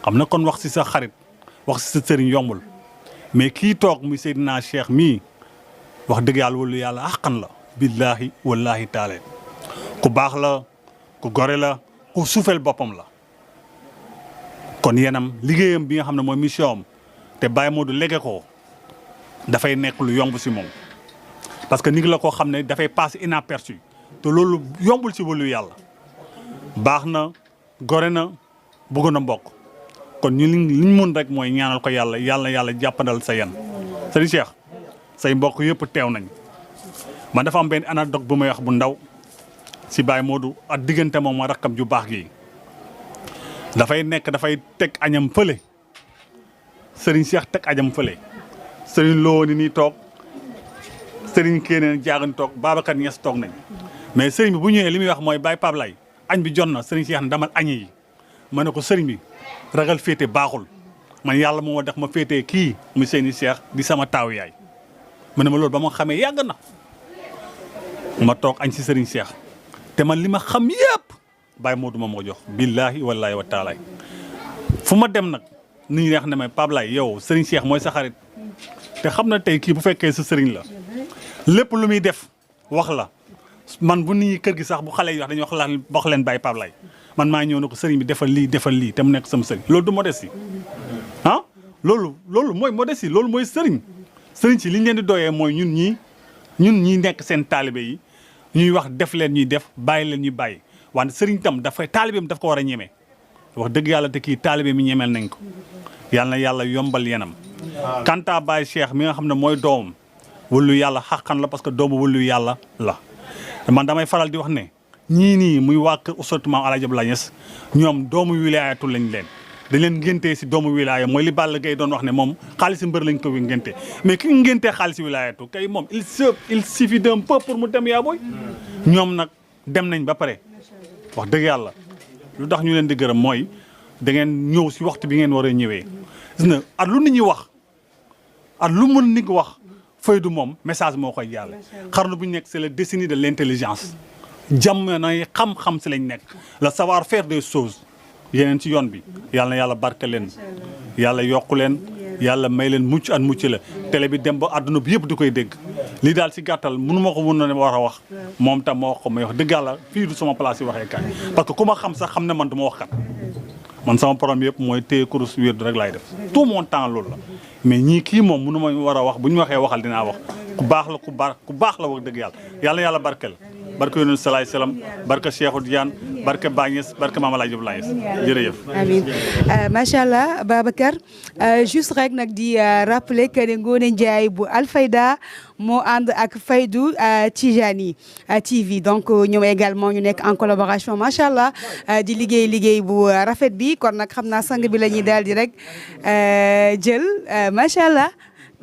xam na kon wax si sa xarit wax si sa sëriñ yombul mais kii toog muy Seydina Cheikh mii wax dëgg yàlla walu yàlla xàqan la billaahi wallaahi taala ku baax la ku gore la ku suufeel boppam la kon yenam liggéeyam bi nga xam ne mooy mission am te Baye Modou lége ko dafay nekk lu yomb si moom parce que nit la koo xam ne dafay passer inaperçu te loolu yombul si wàllu yàlla baax na gore na bëgg na mbokk kon ñu liñ mun rek mooy ñaanal ko yàlla jàppandal sa yan sëriñ Cheikh say mbokk yëpp teew nañ man dafa am benn anecdote bu may wax bu ndaw si Baye Modou ak diggante moom ma rakkam ju baax gi dafay teg añam fële sëriñ Cheikh teg añam fële sëriñ Lo ni nii toog sëriñ Kéneen jaagan toog Babacar Niass toog nañ mais sëriñ bi bu ñëwee li muy wax mooy Baye Pape Lay añ bi jot na sëriñ Cheikh ndamal añi yi ma ne ko sëriñ bi ragal féete baaxul man yàlla moo def ma féetee kii mu seeni Cheikh di sama taaw yaay ma ne ma loolu ba ma xamee yàgg na ma toog añ si sëriñ Cheikh te man li ma xam yëpp Baye Modou ma jox billaahi wallaahi wa taalaay fu ma dem nag nit ñi neex ne ma Pape Lay yow sëriñ Cheikh mooy sa xarit te xam na tey kii bu fekkee sa sëriñ la lépp lu muy def wax la man bu nit ñi kër gi sax bu xale yi wax dañuy wax leen Baye Pape Lay man maa ñëw na ko sëriñ bi defal lii te mu nekk sama sëriñ loolu du modestie ah loolu mooy modestie loolu mooy sëriñ si li ñu leen di doyee mooy ñun ñi nekk seen taalibe yi ñuy wax def leen ñuy def bàyyi leen ñuy bàyyi wante sëriñ tam taalibeem daf ko war a ñeme wax dëgg yàlla te kii taalibe mi ñemeel nañ ko yàlla na yàlla yombal yenam kanta Baye Cheikh mi nga xam ne mooy doomam wëllu yàlla xaqan la parce que doomu wëllu yàlla la man damay faral di wax ne ñii nii muy waa kër Oustaz Maam Alaaji Abdoulaye Niass ñoom doomu wilaayatu lañ leen dañ leen ngéntee si doomu wilaaya mooy li Balla Gaye doon wax ne moom xaalisi mbër lañ ko ngéntee mais ki ngéntee xaalisi wilaayatu kay moom il suffit d'un peu pour mu dem yaa booy ñoom nag dem nañ ba pare wax dëgg yàlla lu tax ñu leen di gërëm mooy da ngeen ñëw si waxtu bi ngeen war a ñëwee gis na at lu nit ñi wax at lu mën nit wax faydu moom message moo koy jàlle xarnu bu ñu nekk c'est la décennie de l'intelligence jamono yi xam-xam si lañ nekk le savoir faire des choses yeneen ci yoon bi yàlla na yàlla barke leen yàlla yokku leen yàlla may leen mucc at mucc la télé bi dem ba àdduna bi yëpp di koy dégg lii daal si gàttal mënu ma ko mën na war a wax moom tam ma wax ko may wax dëgg yàlla fii du sama place yi waxee kaay parce que ku ma xam sax xam ne man du ma wax kat man sama problème yëpp mooy téye kurus wér du rek laay def tout mon temps loolu la mais ñii kii moom mënu ma war a wax bu ñu waxee waxal dinaa wax ku baax la wax dëgg yàlla yàlla barkeel barke yonent salaay salaam barke Cheikhou Diane barke Bagnès barke Mame Alhaji Abdoulaye jërëjëf. amiin macha allah Babacar juste rek nag di rappeler que ne Ngoné Ndiaye bu Alfayda moo ànd ak Faydu Tijani TV donc ñoom également ñu nekk en collaboration macha allah di liggéey bu rafet bi kon nag xam naa sang bi la ñuy daal di rek jël macha allah.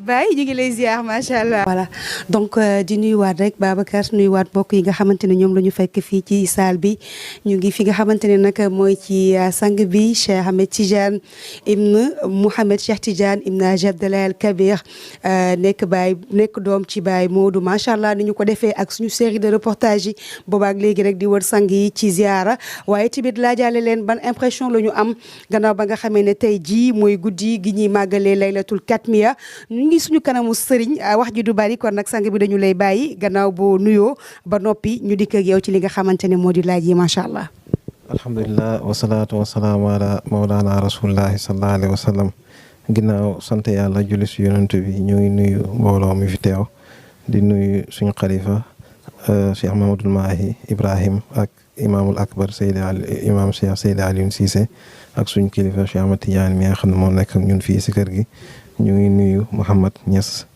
Baye ñu ngi lay ziar macha allah. voilà donc di nuyuwaat rek Babacar nuyuwaat mbokk yi nga xamante ne ñoom la ñu fekk fii ci salle bi ñu ngi fi nga xamante ne nag mooy ci sang bi Cheikh Ahmed Tidiane ibn Mouhamed Cheikh Tidiane ibn Abdallah al Kabir nekk doom ci Baye Modou macha allah ni ñu ko defee ak suñu série de reportage yi boobaak léegi rek di wër sang yi ci ziara waaye tamit laajaale leen ban impression la ñu am gannaaw ba nga xamee ne tey jii mooy guddi gi ñuy màggalee laylatul katmiya ngi suñu kanamu sëriñ wax ji du bari kon nag sang bi dañu lay bàyyi gannaaw boo nuyoo ba noppi ñu dikk ak yow ci li nga xamante ne moo di laaj yi macha allah. alhamdulilah wasalaatu wasalaamu ala mawlana rasulillahi sallallahu alayhi wa sallam ginnaaw sant yàlla julli si yonent bi ñu ngi nuyu mbooloo mi fi teew di nuyu suñu xalifa Cheikh Mahamadul Mahi Ibrahim ak imaamul akbar imam Cheikh Seydi Alioune Cissé ak suñu kilifa Cheikh Ahmed Tidiane mi nga xam ne moo nekk ak ñun fii si kër gi. ñu ngi nuyu Mouhamed Niass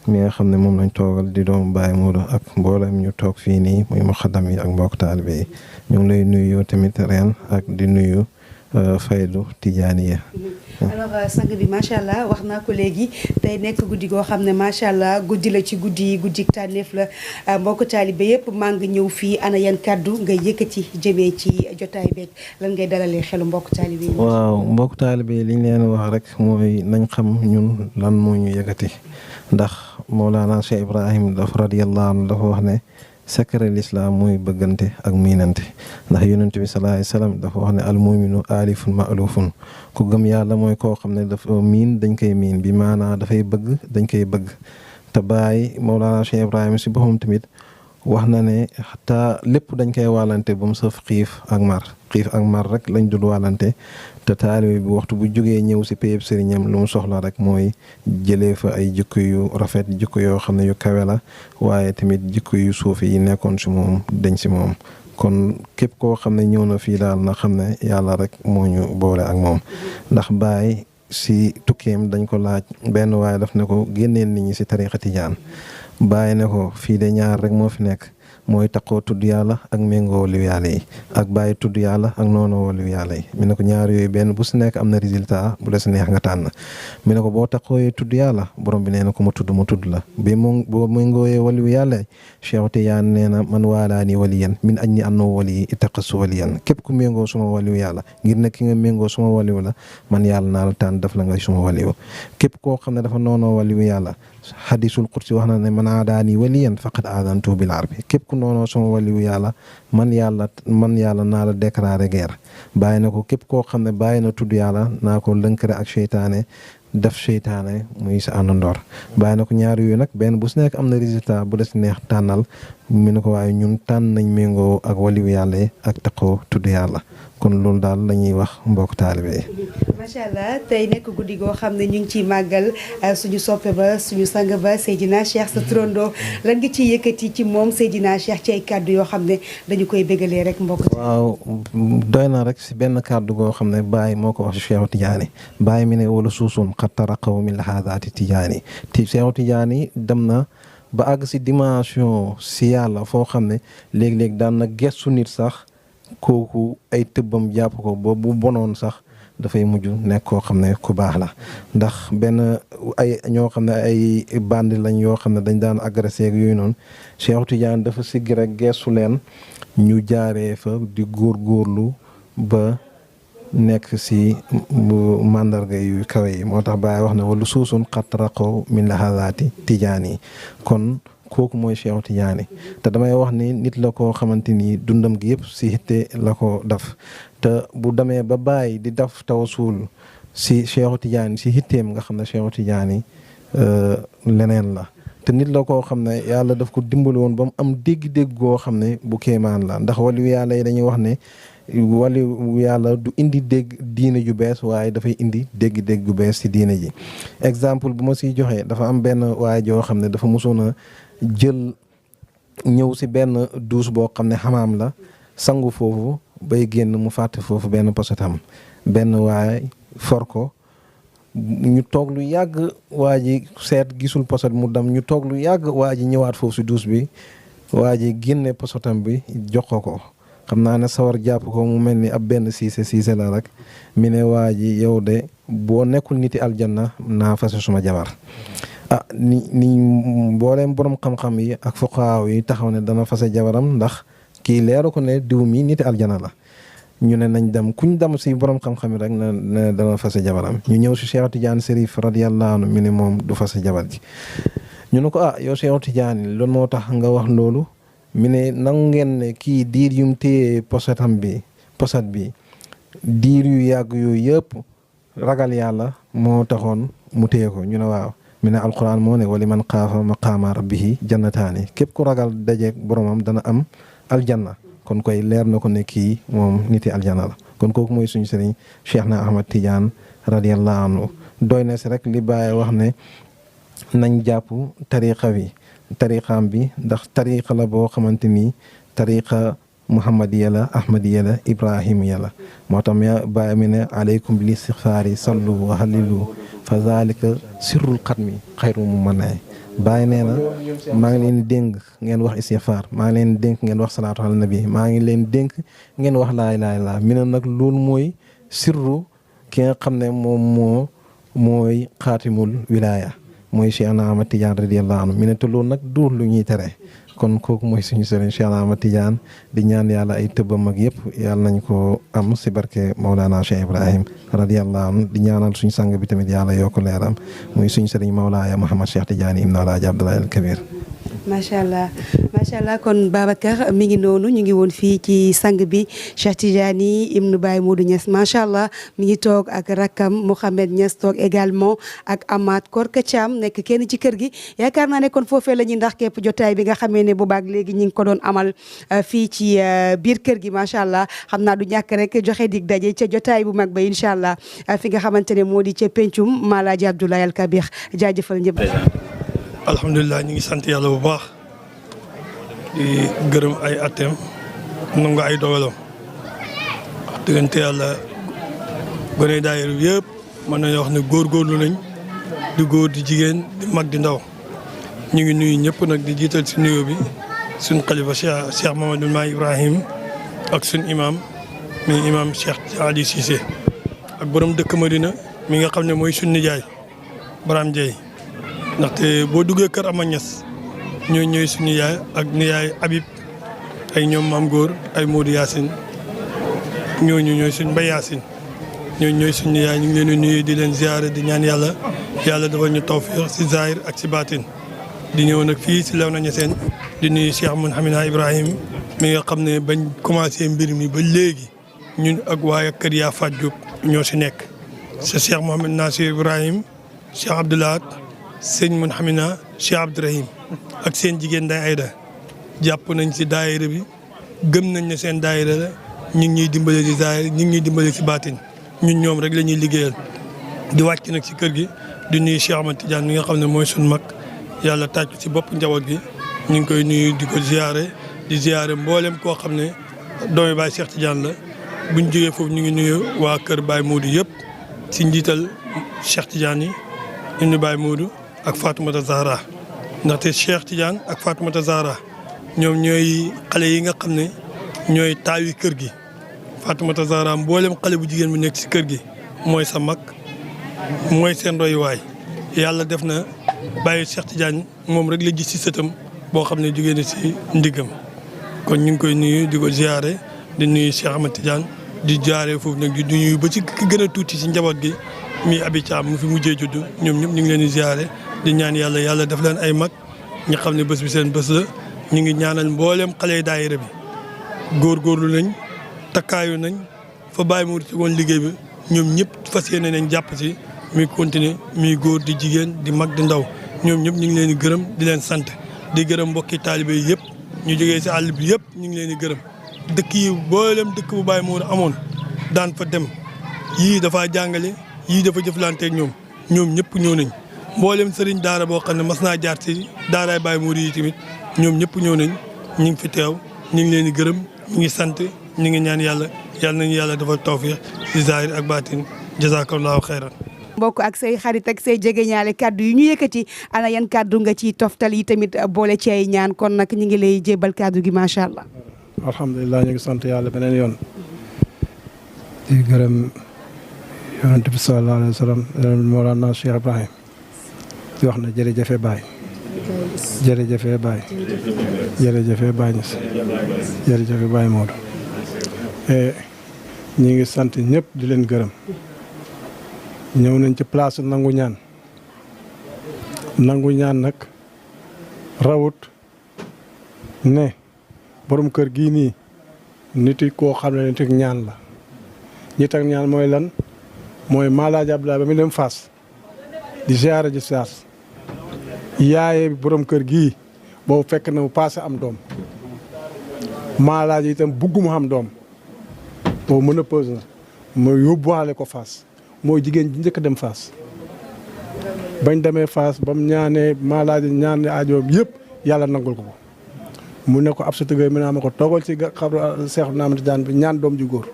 mi nga xam ne moom lañ toogal di doomu Baye Modou ak mboolem ñu toog fii nii muy muxaddam yi ak mbokk taalibe yi ñu ngi lay nuyu tamit ren ak di nuyu Faydu Tijaaniya. alors sang bi macha allah wax naa ko léegi tey nekk guddi goo xam ne macha allah guddi la ci guddi tànneef la mbokk taalibe yëpp maa ngi ñëw fii ana yan kàddu ngay yëkkati jëmee ci jotaay beeg lan ngay dalalee xelu mbokk taalibe yi. waaw mbokk taalibe yi li ñu leen wax rek mooy nañ xam ñun lan moo ñu yëkkati ndax Mawlana Cheikh Ibrahim dafa radiyallahu anhu dafa wax ne secret l'islam mooy bëggante ak miinante ndax yonent bi sallallahu alayhi wasallam dafa wax ne al muminu alifun ma'lufun ku gëm yàlla mooy koo xam ne dafa miin dañ koy miin bi maanaa dafay bëgg dañ koy bëgg te bàyyi Mawlana Cheikh Ibrahima si boppam tamit wax na ne xataa lépp dañ koy wàllante ba mu saf xiif ak mar rek lañ dul wàllante te taalibe bi waxtu bu jógee ñëw si péyeb sëriñam lu mu soxla rek mooy jëlee fa ay jikko yu rafet jikko yoo xam ne yu kawe la waaye tamit jikko yu suufi yi nekkoon si moom dañ si moom kon képp koo xam ne ñëw na fii daal na xam ne yàlla rek moo ñu boole ak moom ndax Baay si tukkeem dañ ko laaj benn waaye daf ne ko génneel nit ñi si tariqa tijaan Baay ne ko fii de ñaar rek moo fi nekk mooy taqoo tudd yàlla ak méngoo waliyu yàlla yi ak bàyyi tudd yàlla ak noonu waliyu yàlla yi mi ne ko ñaar yooyu benn bu si nekk am na résultat bu la si neex nga tànn mi ne ko boo taqooyee tudd yàlla borom bi nee na ko ma tudd la bi mu boo méngooyee waliyu yàlla Cheikh Tidiane nee na man waalaani waliyan min añ ni annoo wali ittaqasu waliyan képp ku méngoo suma waliyu yàlla ngir ne ki nga méngoo suma waliyu la man yàlla naa la tànn daf la nga suma waliyu képp koo xam ne dafa noonoo waliyu yàlla hadisul qudsi wax na ne man aadaani waliyan faqad aadantu bil harbi képp ku noonoo sama waliyu yàlla man yàlla naa la déclaré guerre bàyyi na ko képp koo xam ne bàyyi na tudd yàlla naa ko lënkare ak seytaane def seytaane muy sa àndandoor bàyyi na ko ñaar yooyu nag benn bu si nekk am na résultat bu la si neex tànnal mu ne ko waaye ñun tànn nañ méngoo ak waliyu yàlla yi ak taqoo tudd yàlla kon loolu daal la ñuy wax mbokk taalibe yi. macha allah tey nekk guddi goo xam ne ñu ngi ciy màggal suñu soppe ba suñu sang ba Seydina Cheikh sa turando lan nga ciy yëkkati ci moom Seydina Cheikh ci ay kàddu yoo xam ne dañu koy bégalee rek mbokk. waaw doy na rek si benn kàddu goo xam ne Baye moo ko wax si Cheikh Tidiane Baye mi ne wala suusun xat taraqaw min lahaadaati Tidiane Cheikh Tidiane dem na ba àgg si dimension si yàlla foo xam ne léeg-léeg daan na gestu nit sax kooku ay tëbbam jàpp ko ba bu bonoon sax dafay mujj nekk koo xam ne ku baax la ndax benn ay ñoo xam ne ay bandi lañ yoo xam ne dañ daan agressé ak yooyu noonu Cheikh Tidiane dafa sigg rek gestu leen ñu jaaree fa di góorgóorlu ba nekk si mandarga yu kawe yi moo tax Baye wax ne wala suusun xattaraqoo min lahazaati tijaan yi kon kooku mooy Cheikh Tidiane te damay wax ni nit la koo xamante ni dundam gi yëpp si hitte la ko def te bu demee ba Baye di def tawasul si Cheikh Tidiane si hitteem nga xam ne Cheikh Tidiane leneen la te nit la koo xam ne yàlla daf ko dimbali woon ba mu am dégg-dégg goo xam ne bu kéemaan la ndax waliyu yàlla yi dañuy wax ne waliyu yàlla du indi dégg diine ju bees waaye dafay indi dégg-dégg gu bees si diine ji exemple bu ma siy joxee dafa am benn waaye joo xam ne dafa mosoon a jël ñëw si benn douche boo xam ne xamaam la sangu foofu bay génn mu fàtte foofu benn posetam benn waaye for ko ñu toog lu yàgg waa ji seet gisul poset mu dem ñu toog lu yàgg waa ji ñëwaat foofu si douche bi waa ji génne posetam bi jox ko xam naa ne sawar jàpp ko mu mel ni ab benn siise la rek mi ne waa ji yow de boo nekkul niti aljanna naa fase suma jabar ni mbooleem borom xam-xam yi ak fuqaaw yi taxaw ne dana fase jabaram ndax kii leeru ko ne diw mi niti aljana la ñu ne nañ dem kuñ dem si borom xam-xam yi rek ne dana fase jabaram ñu ñëw si Cheikh Tidiane Serif radiyallahu anhu mi ne moom du fase jabar ji ñu ne ko yow Cheikh Tidiane loolu moo tax nga wax loolu mi ne nangu ngeen ne kii diir yum téye poset bi diir yu yàgg yooyu yëpp ragal yàlla moo taxoon mu téye ko ñu ne waaw mi ne alquran moo ne wali man xaafa maqaama rabbihi jannataani képp ku ragal dajeeg boromam dana am aljanna kon koy leer na ko ne kii moom niti aljanna la kon kooku mooy suñu sëriñ Cheikh na Ahmad Tidiane radiyallahu anhu doy na si rek li Baye wax ne nañ jàpp tariqaam bi ndax tariqa la boo xamante ni tariqa muhammadiya la ahmadiya la ibrahimiya la moo tax ya Baye mi ne aleykum bil istixfaari sallu wa halilu fa zalika sirrul xatmi xayru mu mën naay Baye nee na maa ngi leen dénk ngeen wax istixfaar maa ngi leen dénk ngeen wax salaatu ala nabi maa ngi leen dénk ngeen wax laa ilaaha illallaah mi ne nag loolu mooy sirru ki nga xam ne moom mooy xaatimul wilaaya mooy Cheikh na Ahmad Tidiane radiyallahu anhu mi ne te loolu nag duur lu ñuy tere kon kooku mooy suñu sëriñ Cheikh na Ahmad Tidiane di ñaan yàlla ay tëbbam ak yëpp yàlla nañ ko am si barke Maulana Cheikh Ibrahim radiyallahu anhu di ñaanal suñu sang bi tamit yàlla yokk leeram muy suñu sëriñ Maulaya Mouhamad Cheikh Tidiane ibn Alaaji Abdoulaye al Kabir macha allah kon Babacar mi ngi noonu ñu ngi woon fii ci sang bi Cheikh Tidiane Ibn Baye Modou Niass macha allah mi ngi toog ak rakkam Mouhamed Niass toog également ak Amath Korka Thiam nekk kenn ci kër gi yaakaar naa ne kon foofee la ñuy ndax képp jotaay bi nga xamee ne boobaak léegi ñi ngi ko doon amal fii ci biir kër gi macha allah xam naa du ñàkk rek joxe dig daje ca jotaay bu mag ba incha allah fi nga xamante ne moo di ca pencum Malaaji Abdoulaye Al Kabir jaajëfal ñëpp. alhamdulilah ñu ngi sant yàlla bu baax di gërëm ay atteem nangu ay dogalam wax diggante yàlla gone daayira bi yëpp mën nañu wax ne góorgóorlu nañ di góor di jigéen di mag di ndaw ñu ngi nuyu ñëpp nag di jiital si nuyoo bi suñ xalifa Cheikh Mamadou Mahi Ibrahim ak suñ imam mi imam Cheikh Ali Cissé ak borom dëkk Madina mi nga xam ne mooy suñ nijaay Baram Dieye ndaxte boo duggee kër Ama Niass ñooy ñooy suñu yaay ak niyaay Habib ay ñoom Maam Góor ay Modou Yacine ñooñu ñooy suñ Mbay Yacine ñooñu ñooy suñu yaay ñu ngi leen di nuyu di leen ziare di ñaan yàlla defal ñu tawfiq si zahir ak si baatin di ñëw nag fii si Léona Niassène di nuyu Cheikh Mouhamina Ibrahim mi nga xam ne bañ commencé mbir mi ba léegi ñun ak waaye kër yaa Fat Diop ñoo si nekk sa Cheikh Mouhamed Nasir Ibrahim Cheikh Abdoulaat sëñ Mouhamina Cheikh Abdourahim ak seen jigéen day Ayda jàpp nañ si daayira bi gëm nañ ne seen daayira la ñu ngi ñuy dimbale si daayira ñu ngi ñuy dimbale si baatin ñun ñoom rek la ñuy liggéeyal di wàcc nag si kër gi di nuyu Cheikh Ahmad Tidiane mi nga xam ne mooy suñu mag yàlla tàcc si bopp njaboot gi ñu ngi koy nuyu di ko ziare di ziare mboolem koo xam ne doomi Baye Cheikh Tidiane la buñ jógee foofu ñu ngi nuyu waa kër Baye Modou yëpp si njiital Cheikh Tidiane yi Ibn Baye Modou ak Fatoumata Zahra ndaxte Cheikh Tidiane ak Fatoumata Zahra ñoom ñooy xale yi nga xam ne ñooy taawi kër gi Fatoumata Zahra mboolem xale bu jigéen bu nekk si kër gi mooy sa mag mooy seen royuwaay yàlla def na Baye Cheikh Tidiane moom rek la gis si sëtam boo xam ne jógee na si ndiggam kon ñu ngi koy nuyu di ko ziare di nuyu Cheikh Ahmad Tidiane di jaaree foofu nag di nuyu ba ci ki gën a tuuti si njaboot gi mi Abi Thiam mu fi mujjee juddu ñoom ñëpp ñu ngi leen di ziare di ñaan yàlla def leen ay mag ñu xam ne bés bi seen bés la ñu ngi ñaanal mboolem xale daayira bi góorgóorlu nañ takkaayu nañ fa bàyyi mu tegoon liggéey bi ñoom ñëpp fas yéene nañ jàpp si muy continuer muy góor di jigéen di mag di ndaw ñoom ñëpp ñu ngi leen di gërëm di leen sant di gërëm mbokki taalibe yi yëpp ñu jógee si àll bi yëpp ñu ngi leen di gërëm dëkk yi mboolem dëkk bu Baye Modou amoon daan fa dem yii dafa jàngale yii dafa jëflanteeg ñoom ñëpp ñëw nañ mboolem sëriñ daara boo xam ne mas naa jaar si daaraay Baye Modou yi tamit ñoom ñëpp ñëw nañ ñu ngi fi teew ñu ngi leen di gërëm ñu ngi sant ñu ngi ñaan yàlla nañu yàlla dafa tawfiq si zahir ak baatin jazakallahu xayran mbokk ak say xarit ak say jegeñaale kaddu yu ñu yëkkati ana yan kaddu nga ci toftal yi tamit boole ci ay ñaan kon nag ñu ngi lay jébal kaddu gi macha allah. alhamdulilah ñu ngi sant yàlla beneen yoon di gërëm yonent bi sallallahu alayhi wa sallam Mawlana Cheikh Ibrahim di wax na jërëjëfe Baye jërëjëfe Baye jërëjëfe Baye Niass jërëjëfe Baye Modou ñi ngi sant ñëpp di leen gërëm ñëw nañ ci place nangu ñaan nag rawut ne borom kër gii nii nit yi koo xam ne nit ak ñaan la nit ak ñaan mooy lan mooy Malaaji Abdoulaye ba mu dem Fass di ziyaara ji Fass yaaye borom kër gii boobu fekk na mu passé am doom Malaaji itam bugguma am doom boobu mën a pose na ma yóbbuwaale ko Fass mooy jigéen ji njëkk dem Fass bañ demee Fass ba mu ñaanee Malaaji ñaan aajoom yëpp yàlla nangul ko mu ne ko ab sa tëgër mi naa ma ko toogal ci xabru Seexu Ahmad Tijaan bi ñaan doom ju góor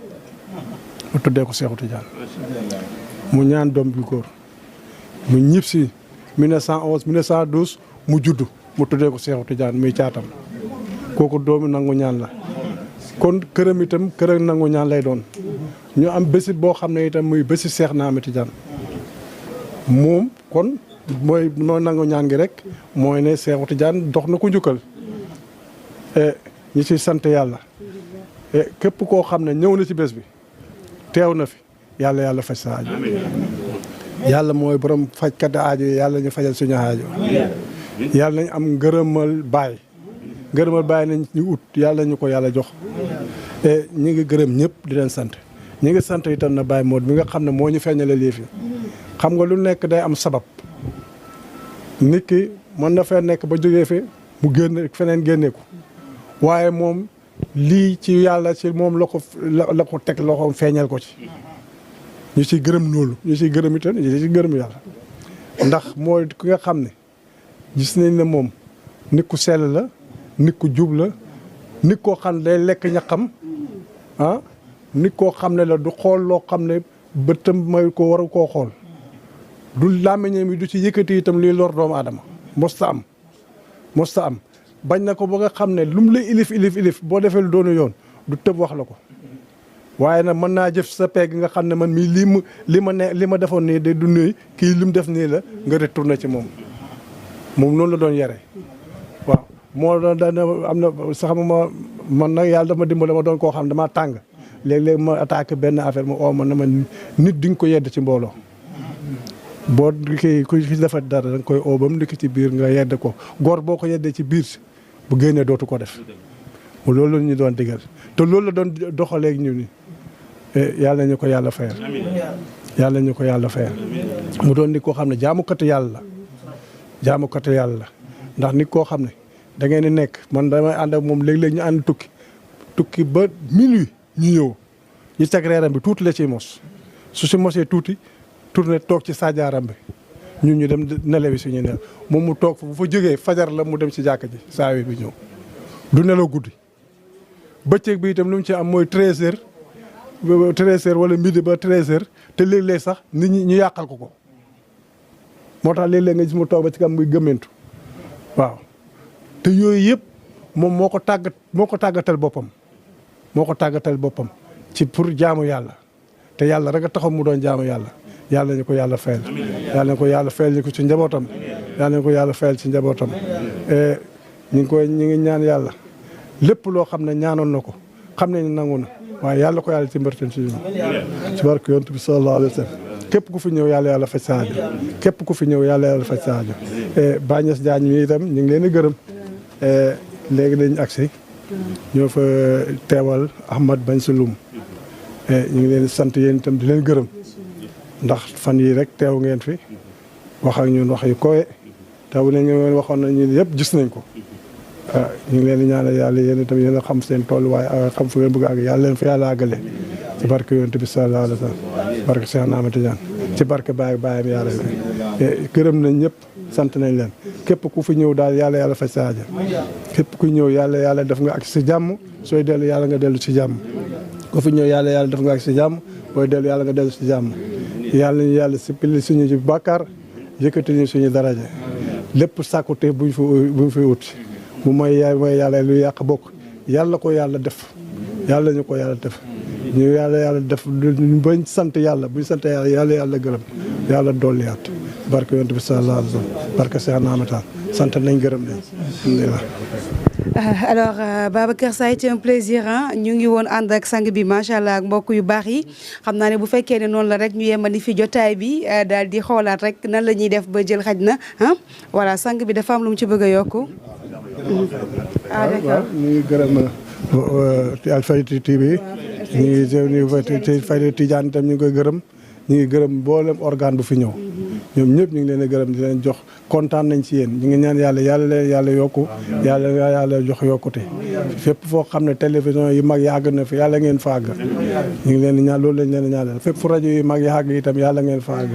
mu tuddee ko Seexu Tijaan mu ñaan doom ju góor mu ñib si 1911 1912 mu juddu mu tuddee ko Seexu Tijaan muy caatam kooku doomu nangu ñaan la kon këram itam kër nangu ñaan lay doon ñu am bésit boo xam ne itam muy bésit Seex na Ahmad Tijaan moom kon mooy nangu ñaan gi rek mooy ne Seexu Tijaan dox na ko njukkal ñi ci sant yàlla képp koo xam ne ñëw na ci bés bi teew na fi yàlla faj sa aajo yàlla mooy borom fajkat aajo yi yàlla ñu fajal suñu aajo yàlla nañ am ngërëmal baay nañ ñu ut yàlla ñu ko yàlla jox te ñi ngi gërëm ñëpp di leen sant ñi ngi sant itam na Baye Modou mi nga xam ne moo ñu feeñale lii fi xam nga lu nekk day am sabab nit ki mën na fee nekk ba jógee fi mu génn feneen génne ko waaye moom lii ci yàlla ci moom la ko teg loxoom feeñal ko ci ñu ciy gërëm loolu ñu ciy gërëm itam ñu ciy gërëm yàlla ndax mooy ki nga xam ne gis nañ ne moom nit ku sell la nit ku jub la nit koo xam ne day lekk ñaqam nit koo xam ne la du xool loo xam ne bëtam may ko waru koo xool du làmmiñam yi du ci yëkkati itam luy lor doomu aadama mosta am bañ na ko ba nga xam ne lu mu lay ilif boo defee lu doonu yoon du tëb wax la ko waaye nag mën naa jëf sa peeg nga xam ne man mii li ma defoon nii de du nuy kii li mu def nii la nga retourné ci moom noonu la doon yare waaw moo doon dana am na sax man nag yàlla dama dimbale ma doon koo xam ne damaa tàng léeg-léeg ma attaqué benn affaire ma oo ma ne ma nit di nga ko yedd ci mbooloo boo kii ku ci defat dara da nga koy oo ba mu dikk ci biir nga yedd ko góor boo ko yeddee ci biir bu génnee dootu ko def loolu la ñu doon digal te loolu la doon doxaleeg ñu ni yàlla ñu ko yàlla fayal yàlla ñu ko yàlla fayal mu doon nit koo xam ne jaamukatu yàlla la ndax nit koo xam ne da ngeen di nekk man damay ànd ak moom léeg-léeg ñu ànd tukki ba minuit ñu ñëw ñu teg reeram bi tuuti la ciy mos su si mosee tuuti tourné toog ci saajaaram bi ñun ñu dem nelewi suñu nelaw moom mu toog bu fa jógee fajar la mu dem ci jàkka ji saa bi ñëw du nelaw guddi bëccëg bi itam lu mu ci am mooy 13h wala midi ba 13h te léeg-léeg sax nit ñi ñu yàqal ko moo tax léeg-léeg nga gis mu toog ba ci kam muy gëmmentu waaw te yooyu yëpp moom moo ko tàggatal boppam ci pour jaamu yàlla te yàlla rek a taxaw mu doon jaamu yàlla ñu ko yàlla fayal yàlla ñu ko yàlla fayal ñu ko ci njabootam yàlla ñu ko yàlla fayal ci njabootam ñu ngi ñaan yàlla lépp loo xam ne ñaanoon na ko xam ne nangu na waaye yàlla ko yàlla ci mbërten ci ñun ci barke yonent bi sallallahu alayhi wa sallam képp ku fi ñëw yàlla faj sa aajo képp ku fi ñëw yàlla faj sa aajo Bagnès Diagne mi itam ñu ngi leen di gërëm léegi dañu agsi ñoo fa teewal Ahmad Bañ Sulum ñu ngi leen sant yéen itam di leen gërëm ndax fan yii rek teew ngeen fi wax ak ñun wax yu kowe taw nañ ngeen waxoon nañ ñun yëpp gis nañ ko ñu ngi leen di ñaanal yàlla yéen itam yéen a xam seen tolluwaay xam fu ngeen bëgg ak yàlla leen fa yàlla àggale ci barke yonent bi sallallahu alayhi wa sallam barke Cheikh Ahmed Tidiane ci barke baayam yàlla gërëm nañ ñëpp sant nañ leen képp ku fi ñëw daal yàlla faj sa aajo képp ku ñëw yàlla def nga ak si jàmm sooy dellu yàlla nga dellu si jàmm ku fi ñëw yàlla def nga ak si jàmm booy dellu yàlla nga dellu si jàmm yàlla sippili suñu ci bàkkaar yëkkati ñu suñu daraja lépp sàkkute buñ fi ut mu mooy yàlla lu yàq bokk yàlla ko yàlla def yàlla ñu ko yàlla def ñu yàlla def bañ sant yàlla buñ sant yàlla gërëm yàlla dolliyaat barke yonent bi sallallahu alayhi wa sallam barke Cheikh Ahmed sant nañ gërëm nañ alhamdulillah. Alors Babacar, ça a été un plaisir ñu ngi woon ànd ak sang bi macha allah ak mbokk yu baax yi xam naa ne bu fekkee ne noonu la rek ñu yemani fi jotaay bi daal di xoolaat rek nan la ñuy def ba jël xaj na voilà sang bi dafa am lu mu ci bëgg a yokku. waaw ñu ngi gërëm Alfayda TV ñu ngi Fayda Tidiane itam ñu ngi koy gërëm ñu ngi gërëm mboolem organe bu fi ñëw ñoom ñëpp ñu ngi leen a gërëm di leen jox kontaan nañ ci yéen ñu ngi ñaan yàlla yokku yàlla jox yokkute fépp foo xam ne télévision yi mag yàgg na fi yàlla ngeen fa àgg ñu ngi leen di ñaan loolu lañ leen di ñaanal fépp fu rajo yi mag yàgg itam yàlla ngeen fa àgg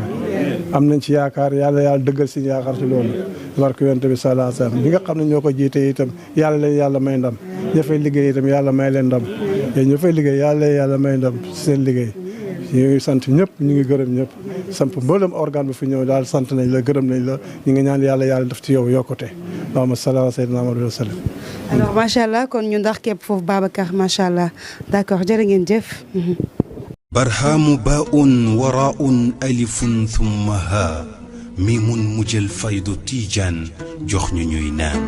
am nañ ci yaakaar yàlla dëggal si yaakaar ci loolu barke yonent bi sallallahu alayhi wasallam bi nga xam ne ñoo ko jiite itam yàlla may ndam ña fay liggéey itam yàlla may leen ndam ñu fay liggéey yàlla may ndam ci seen liggéey ñu ngi sant ñëpp ñu ngi gërëm ñëpp sant mboolem organe bi fi ñëw daal sant nañ la gërëm nañ la ñu ngi ñaan yàlla def ci yow yokkute Allahumma salli ala sayyidina Muhammad wa sallam. Alors macha allah kon ñu ndax képp foofu Babacar macha allah d'accord jërë ngeen jëf. barhaamu baa'un waraa'un alifun thumma haa miimun mujjal faydu Tijaan jox ñu ñuy naan.